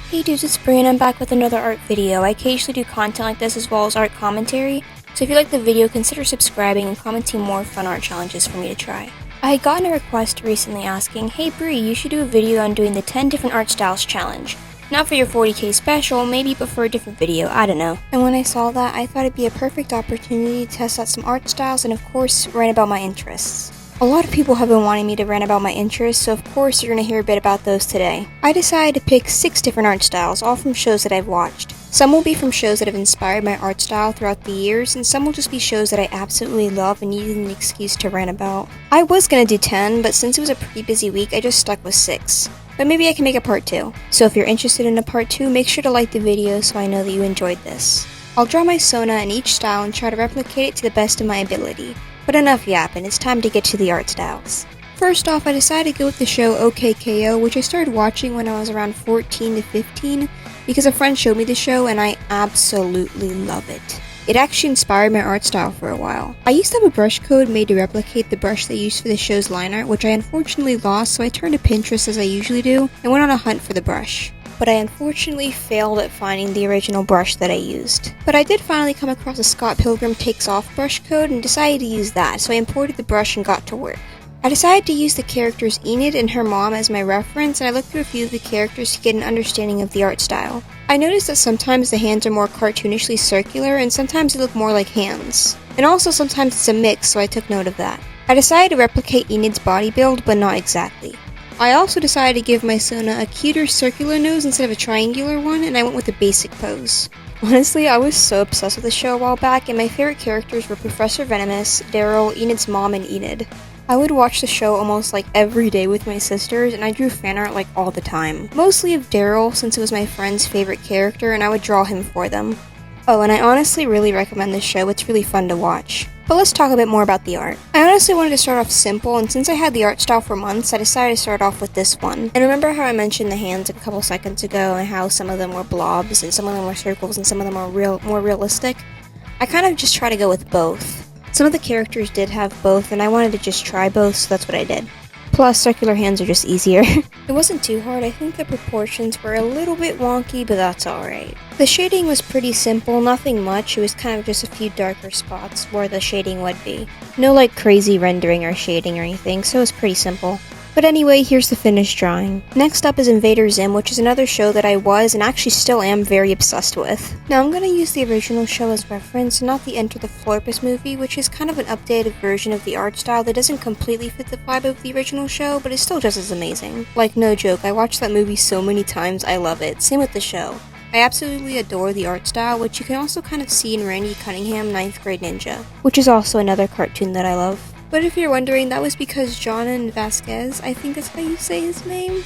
Hey dudes, it's Brie and I'm back with another art video. I occasionally do content like this as well as art commentary, so if you like the video, consider subscribing and commenting more fun art challenges for me to try. I had gotten a request recently asking, hey Brie, you should do a video on doing the 10 different art styles challenge. Not for your 40k special, maybe, but for a different video, I don't know. And when I saw that, I thought it'd be a perfect opportunity to test out some art styles and of course, rant about my interests. A lot of people have been wanting me to rant about my interests, so of course you're going to hear a bit about those today. I decided to pick 6 different art styles, all from shows that I've watched. Some will be from shows that have inspired my art style throughout the years, and some will just be shows that I absolutely love and needed an excuse to rant about. I was going to do 10, but since it was a pretty busy week, I just stuck with 6. But maybe I can make a part 2. So if you're interested in a part 2, make sure to like the video so I know that you enjoyed this. I'll draw my Sona in each style and try to replicate it to the best of my ability. But enough yapping, it's time to get to the art styles. First off, I decided to go with the show OKKO, which I started watching when I was around 14 to 15, because a friend showed me the show and I absolutely love it. It actually inspired my art style for a while. I used to have a brush code made to replicate the brush they used for the show's line art, which I unfortunately lost, so I turned to Pinterest as I usually do, and went on a hunt for the brush. But I unfortunately failed at finding the original brush that I used. But I did finally come across a Scott Pilgrim Takes Off brush code and decided to use that, so I imported the brush and got to work. I decided to use the characters Enid and her mom as my reference, and I looked through a few of the characters to get an understanding of the art style. I noticed that sometimes the hands are more cartoonishly circular, and sometimes they look more like hands. And also sometimes it's a mix, so I took note of that. I decided to replicate Enid's body build, but not exactly. I also decided to give my Sona a cuter circular nose instead of a triangular one, and I went with a basic pose. Honestly, I was so obsessed with the show a while back, and my favorite characters were Professor Venomous, Daryl, Enid's mom, and Enid. I would watch the show almost like every day with my sisters, and I drew fan art like all the time. Mostly of Daryl, since it was my friend's favorite character, and I would draw him for them. Oh, and I honestly really recommend this show, it's really fun to watch. But let's talk a bit more about the art. I honestly wanted to start off simple, and since I had the art style for months, I decided to start off with this one. And remember how I mentioned the hands a couple seconds ago, and how some of them were blobs, and some of them were circles, and some of them were more realistic? I kind of just try to go with both. Some of the characters did have both, and I wanted to just try both, so that's what I did. Plus, circular hands are just easier. It wasn't too hard, I think the proportions were a little bit wonky, but that's alright. The shading was pretty simple, nothing much, it was kind of just a few darker spots where the shading would be. No like crazy rendering or shading or anything, so it was pretty simple. But anyway, here's the finished drawing. Next up is Invader Zim, which is another show that I was, and actually still am, very obsessed with. Now I'm gonna use the original show as reference, not the Enter the Florpus movie, which is kind of an updated version of the art style that doesn't completely fit the vibe of the original show, but is still just as amazing. Like, no joke, I watched that movie so many times, I love it. Same with the show. I absolutely adore the art style, which you can also kind of see in Randy Cunningham 9th Grade Ninja, which is also another cartoon that I love. But if you're wondering, that was because John Vasquez, I think that's how you say his name.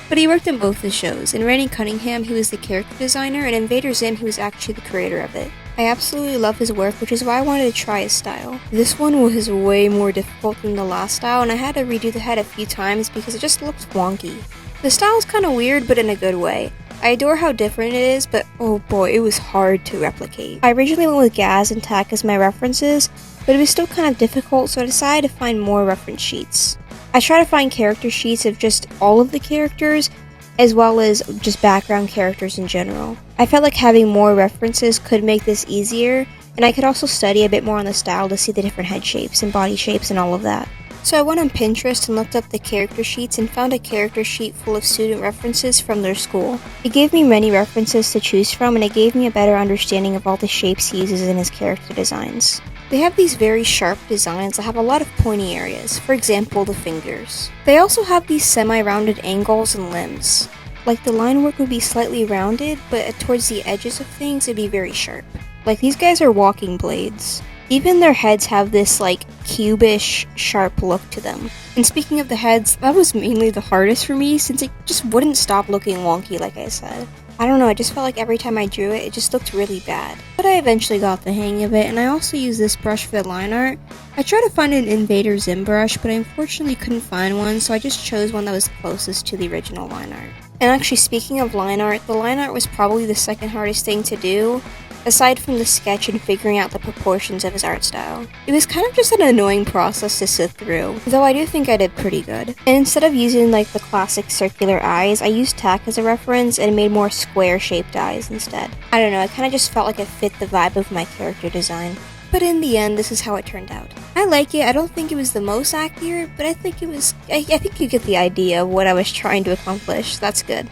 But he worked in both the shows. In Randy Cunningham, he was the character designer, and in Invader Zim, he was actually the creator of it. I absolutely love his work, which is why I wanted to try his style. This one was way more difficult than the last style, and I had to redo the head a few times because it just looked wonky. The style is kind of weird, but in a good way. I adore how different it is, but oh boy, it was hard to replicate. I originally went with Gaz and Tack as my references, but it was still kind of difficult, so I decided to find more reference sheets. I try to find character sheets of just all of the characters, as well as just background characters in general. I felt like having more references could make this easier, and I could also study a bit more on the style to see the different head shapes and body shapes and all of that. So I went on Pinterest and looked up the character sheets and found a character sheet full of student references from their school. It gave me many references to choose from, and it gave me a better understanding of all the shapes he uses in his character designs. They have these very sharp designs that have a lot of pointy areas, for example the fingers. They also have these semi-rounded angles and limbs. Like the line work would be slightly rounded, but towards the edges of things it'd be very sharp. Like these guys are walking blades. Even their heads have this like cubish sharp look to them. And speaking of the heads, that was mainly the hardest for me since it just wouldn't stop looking wonky like I said. I don't know, I just felt like every time I drew it, it just looked really bad. But I eventually got the hang of it, and I also used this brush for the line art. I tried to find an Invader Zim brush, but I unfortunately couldn't find one, so I just chose one that was closest to the original line art. And actually, speaking of line art, the line art was probably the second hardest thing to do. aside from the sketch and figuring out the proportions of his art style. It was kind of just an annoying process to sit through, though I do think I did pretty good. And instead of using like the classic circular eyes, I used tack as a reference and made more square-shaped eyes instead. I don't know, I kind of just felt like it fit the vibe of my character design. But in the end, this is how it turned out. I like it. I don't think it was the most accurate, but I think it was. I think you get the idea of what I was trying to accomplish. That's good.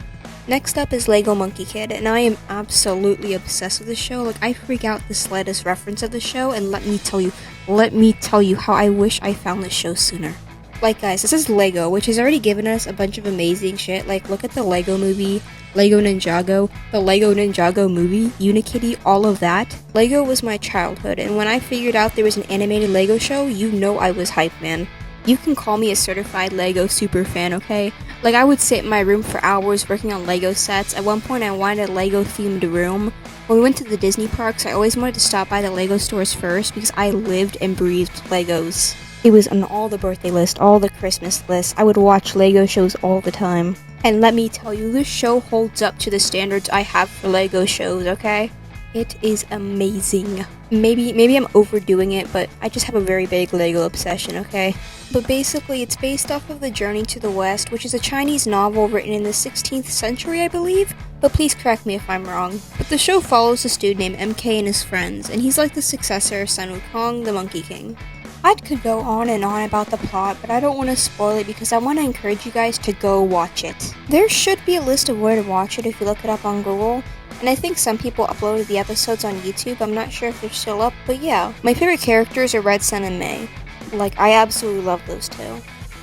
Next up is Lego Monkie Kid, and I am absolutely obsessed with the show. Like, I freak out the slightest reference of the show, and let me tell you how I wish I found this show sooner. Like, guys, this is Lego, which has already given us a bunch of amazing shit. Like, look at the Lego movie, Lego Ninjago, the Lego Ninjago movie, Unikitty, all of that. Lego was my childhood, and when I figured out there was an animated Lego show, you know I was hyped, man. You can call me a certified Lego super fan, okay? Like, I would sit in my room for hours working on Lego sets. At one point, I wanted a Lego-themed room. When we went to the Disney parks, I always wanted to stop by the Lego stores first because I lived and breathed Legos. It was on all the birthday lists, all the Christmas lists. I would watch Lego shows all the time. And let me tell you, this show holds up to the standards I have for Lego shows, okay? It is amazing. Maybe I'm overdoing it, but I just have a very big Lego obsession, okay? But basically, it's based off of The Journey to the West, which is a Chinese novel written in the 16th century, I believe, but please correct me if I'm wrong. But the show follows this dude named MK and his friends, and he's like the successor of Sun Wukong, the Monkey King. I could go on and on about the plot, but I don't want to spoil it because I want to encourage you guys to go watch it. There should be a list of where to watch it if you look it up on Google, and I think some people uploaded the episodes on YouTube. I'm not sure if they're still up, but yeah. My favorite characters are Red Sun and May. Like, I absolutely love those two.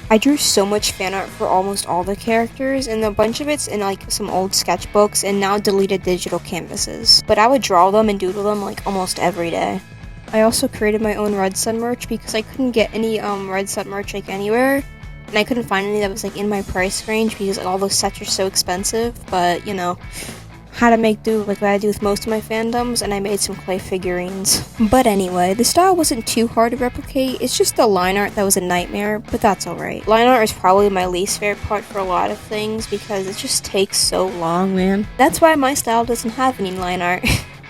I drew so much fan art for almost all the characters, and a bunch of it's in like some old sketchbooks and now deleted digital canvases. But I would draw them and doodle them like almost every day. I also created my own Red Sun merch because I couldn't get any Red Sun merch like anywhere, and I couldn't find any that was like in my price range because all those sets are so expensive. But you know, how to make do like what I do with most of my fandoms, and I made some clay figurines. But anyway, the style wasn't too hard to replicate. It's just the line art that was a nightmare, but that's alright. Line art is probably my least favorite part for a lot of things because it just takes so long, man. That's why my style doesn't have any line art.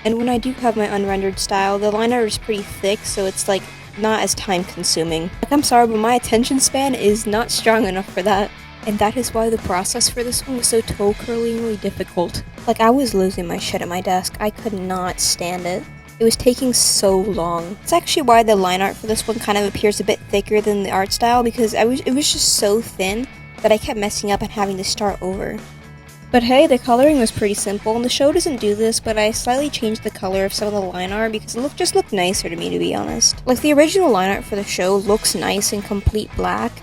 And when I do have my unrendered style, the line art is pretty thick, so it's like not as time consuming. Like, I'm sorry, but my attention span is not strong enough for that. And that is why the process for this one was so toe-curlingly difficult. Like, I was losing my shit at my desk. I could not stand it. It was taking so long. It's actually why the line art for this one kind of appears a bit thicker than the art style, because it was just so thin that I kept messing up and having to start over. But hey, the coloring was pretty simple, and the show doesn't do this, but I slightly changed the color of some of the line art because it just looked nicer to me, to be honest. Like, the original line art for the show looks nice in complete black,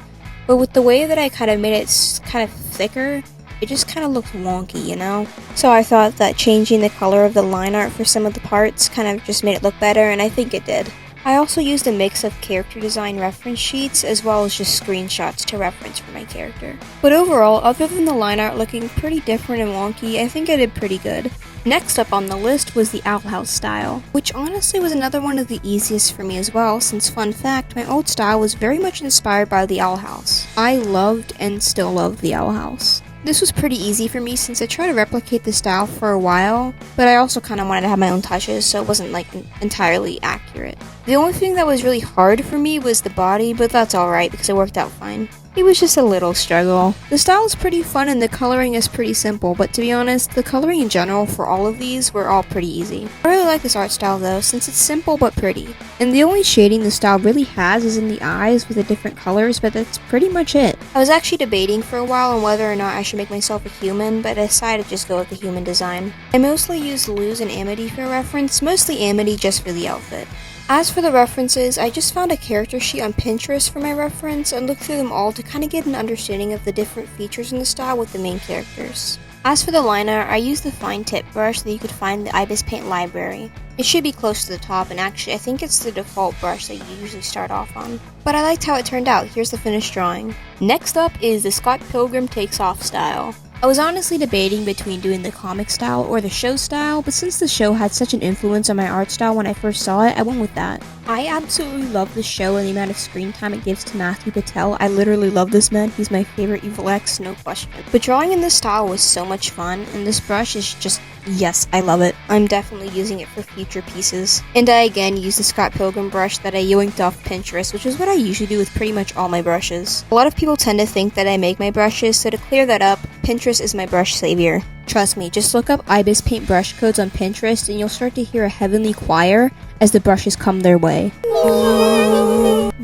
but with the way that I kind of made it kind of thicker, it just kind of looked wonky, you know? So I thought that changing the color of the line art for some of the parts kind of just made it look better, and I think it did. I also used a mix of character design reference sheets as well as just screenshots to reference for my character. But overall, other than the line art looking pretty different and wonky, I think I did pretty good. Next up on the list was the Owl House style, which honestly was another one of the easiest for me as well, since fun fact, my old style was very much inspired by the Owl House. I loved and still love the Owl House. This was pretty easy for me since I tried to replicate the style for a while, but I also kind of wanted to have my own touches, so it wasn't like entirely accurate. The only thing that was really hard for me was the body, but that's alright because it worked out fine. It was just a little struggle. The style is pretty fun and the coloring is pretty simple, but to be honest, the coloring in general for all of these were all pretty easy. I really like this art style though, since it's simple but pretty. And the only shading the style really has is in the eyes with the different colors, but that's pretty much it. I was actually debating for a while on whether or not I should make myself a human, but I decided to just go with the human design. I mostly used Luz and Amity for reference, mostly Amity just for the outfit. As for the references, I just found a character sheet on Pinterest for my reference and looked through them all to kind of get an understanding of the different features in the style with the main characters. As for the line art, I used the fine tip brush that you could find in the Ibis Paint library. It should be close to the top, and actually I think it's the default brush that you usually start off on. But I liked how it turned out. Here's the finished drawing. Next up is the Scott Pilgrim Takes Off style. I was honestly debating between doing the comic style or the show style, but since the show had such an influence on my art style when I first saw it, I went with that. I absolutely love the show and the amount of screen time it gives to Matthew Patel. I literally love this man. He's my favorite Evil X, no question. But drawing in this style was so much fun, and this brush is just, yes, I love it. I'm definitely using it for future pieces. And I again use the Scott Pilgrim brush that I yoinked off Pinterest, which is what I usually do with pretty much all my brushes. A lot of people tend to think that I make my brushes, so to clear that up, Pinterest is my brush savior. Trust me, just look up Ibis Paint brush codes on Pinterest and you'll start to hear a heavenly choir as the brushes come their way.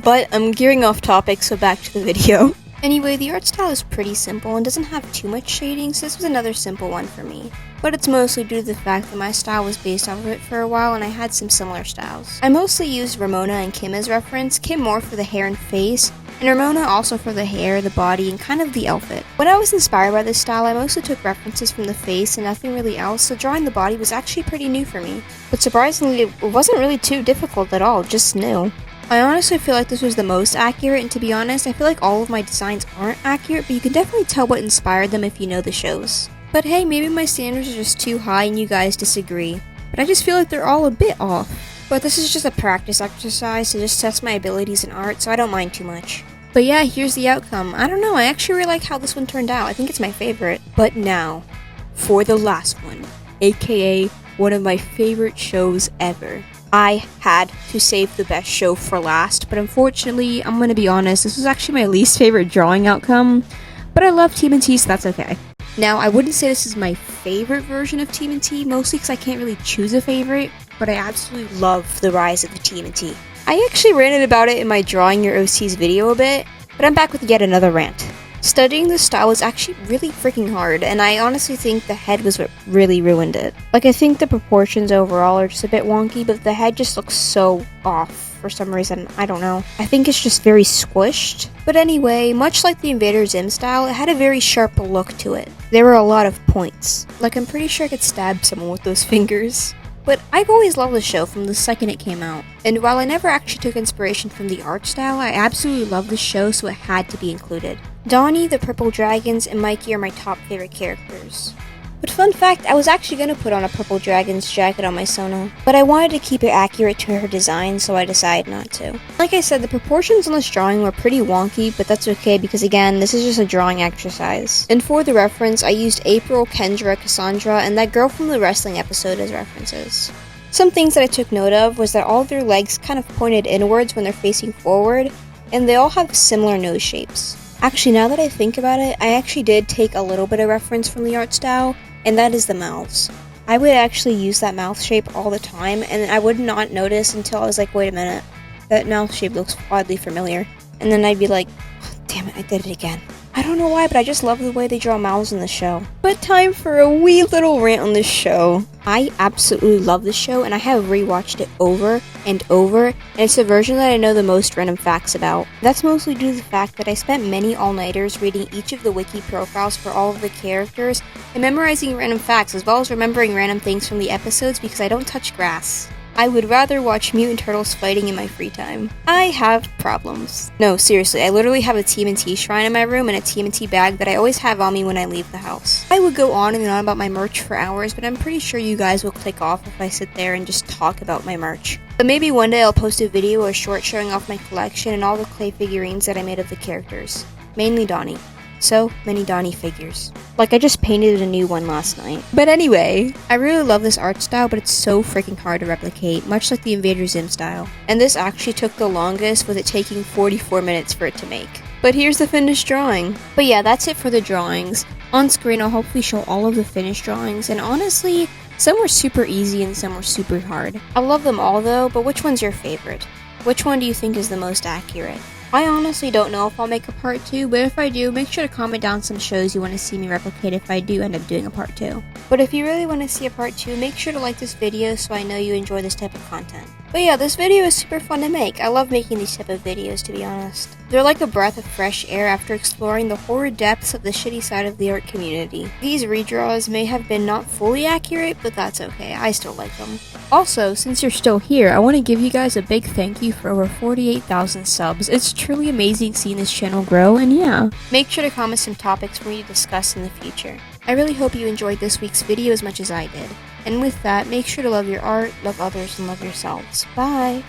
But I'm gearing off topic, so back to the video. Anyway, the art style is pretty simple and doesn't have too much shading, so this was another simple one for me. But it's mostly due to the fact that my style was based off of it for a while and I had some similar styles. I mostly used Ramona and Kim as reference, Kim more for the hair and face, and Ramona also for the hair, the body, and kind of the outfit. When I was inspired by this style, I mostly took references from the face and nothing really else, so drawing the body was actually pretty new for me. But surprisingly, it wasn't really too difficult at all, just new. I honestly feel like this was the most accurate, and to be honest, I feel like all of my designs aren't accurate, but you can definitely tell what inspired them if you know the shows. But hey, maybe my standards are just too high and you guys disagree. But I just feel like they're all a bit off. But this is just a practice exercise to just test my abilities in art, so I don't mind too much. But yeah, here's the outcome. I don't know, I actually really like how this one turned out. I think it's my favorite. But now, for the last one, aka one of my favorite shows ever. I had to save the best show for last, but unfortunately, I'm gonna be honest, this was actually my least favorite drawing outcome, but I love TMNT, so that's okay. Now, I wouldn't say this is my favorite version of TMNT, mostly because I can't really choose a favorite, but I absolutely love the rise of the TMNT. I actually ranted about it in my Drawing Your OCs video a bit, but I'm back with yet another rant. Studying this style was actually really freaking hard, and I honestly think the head was what really ruined it. Like, I think the proportions overall are just a bit wonky, but the head just looks so off for some reason. I don't know. I think it's just very squished. But anyway, much like the Invader Zim style, it had a very sharp look to it. There were a lot of points. Like, I'm pretty sure I could stab someone with those fingers. But I've always loved the show from the second it came out. And while I never actually took inspiration from the art style, I absolutely love the show, so it had to be included. Donnie, the Purple Dragons, and Mikey are my top favorite characters. But fun fact, I was actually going to put on a Purple Dragon's jacket on my Sona, but I wanted to keep it accurate to her design, so I decided not to. Like I said, the proportions on this drawing were pretty wonky, but that's okay because again, this is just a drawing exercise. And for the reference, I used April, Kendra, Cassandra, and that girl from the wrestling episode as references. Some things that I took note of was that all of their legs kind of pointed inwards when they're facing forward, and they all have similar nose shapes. Actually, now that I think about it, I actually did take a little bit of reference from the art style, and that is the mouths. I would actually use that mouth shape all the time, and I would not notice until I was like, wait a minute, that mouth shape looks oddly familiar. And then I'd be like, oh, damn it, I did it again. I don't know why, but I just love the way they draw mouths in the show. But time for a wee little rant on this show. I absolutely love this show, and I have rewatched it over and over, and it's the version that I know the most random facts about. That's mostly due to the fact that I spent many all-nighters reading each of the wiki profiles for all of the characters, and memorizing random facts, as well as remembering random things from the episodes because I don't touch grass. I would rather watch mutant turtles fighting in my free time. I have problems. No, seriously, I literally have a TMNT shrine in my room and a TMNT bag that I always have on me when I leave the house. I would go on and on about my merch for hours, but I'm pretty sure you guys will click off if I sit there and just talk about my merch. But maybe one day I'll post a video or short showing off my collection and all the clay figurines that I made of the characters. Mainly Donnie. So many Donnie figures. Like, I just painted a new one last night. But anyway, I really love this art style, but it's so freaking hard to replicate, much like the Invader Zim style. And this actually took the longest, with it taking 44 minutes for it to make. But here's the finished drawing. But yeah, that's it for the drawings. On screen, I'll hopefully show all of the finished drawings, and honestly, some were super easy and some were super hard. I love them all though, but which one's your favorite? Which one do you think is the most accurate? I honestly don't know if I'll make a part 2, but if I do, make sure to comment down some shows you want to see me replicate if I do end up doing a part 2. But if you really want to see a part 2, make sure to like this video so I know you enjoy this type of content. But yeah, this video is super fun to make. I love making these type of videos, to be honest. They're like a breath of fresh air after exploring the horrid depths of the shitty side of the art community. These redraws may have been not fully accurate, but that's okay, I still like them. Also, since you're still here, I want to give you guys a big thank you for over 48,000 subs. It's truly amazing seeing this channel grow, and yeah. Make sure to comment some topics for me to discuss in the future. I really hope you enjoyed this week's video as much as I did. And with that, make sure to love your art, love others, and love yourselves. Bye!